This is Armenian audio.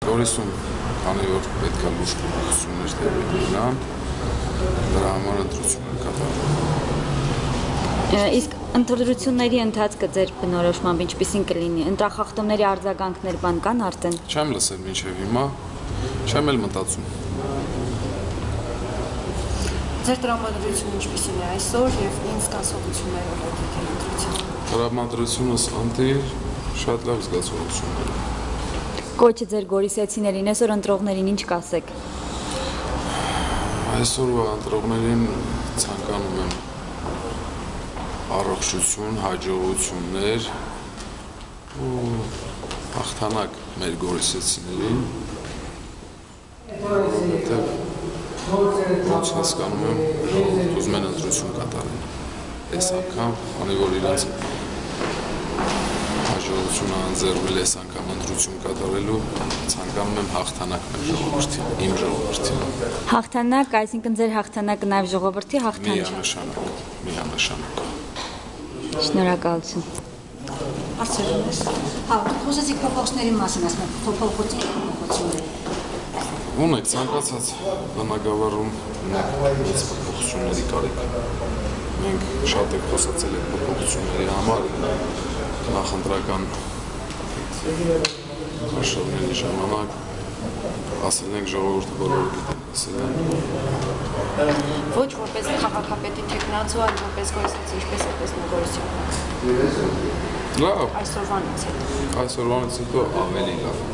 Գորիսում քանի որ պետք է լուրջ փոփոխություններ տեղի ունենան, դրա համար ընտրություններ կատարվում։ Իսկ ընտրությունների ընթացքը ձեր բնորոշմամբ ինչպիսին կլինի, ընտրախախտումների արձագանքներ բան կան արդեն։ Չեմ լսել մինչև հիմա, չեմ էլ մտածում։ Ձեր տրամադրությունը ինչպիսին է այսօր եւ ինչ զգացողություններ ունեք ընտրության։ Տրամադրությունս անտիր շատ լավ զգացողություններ։ Կոչը ձեր գորիսեցիներին այսօր ընտրողներին ինչ կասեք։ Այսօրվա ընտրողներին ցանկանում եմ առողջություն, հաջողություններ ու հաղթանակ մեր գորիսեցիներին։ Ոնց հասկանում եմ, ուզում են ընտրություն կատարել այս անգամ, քանի որ իրենց հաջողությունը անձեռվել այս անգամ ընտրություն կատարելու, ցանկանում եմ հաղթանակ մեր ժողովրդին, իմ ժողովրդին։ Հաղթանակ, այսինքն ձեր հաղթանակը նաև ժողովրդի հաղթանակ։ Միանշանակ։ Շնորհակալություն։ Հարցերից։ Հա, խոսեցիք փոփոխությունների մասին, ասում եք, փոփոխություններ։ Ունեք ցանկացած բնակավարում ունեք մեծ փոփոխությունների կարիք։ Մենք շատ ենք խոսացել այդ փոփոխությունների համար նախընտրական հաշվների ժամանակ ասել ենք ժողովուրդը բոլորը գիտեն, ասել են։ Ոչ որպես քաղաքապետի թեկնածու, այլ որպես գորիսեցի, ինչպես է տեսնում Գորիսյանը։ Լավ։ Այսօրվանից հետո ավելի լավ։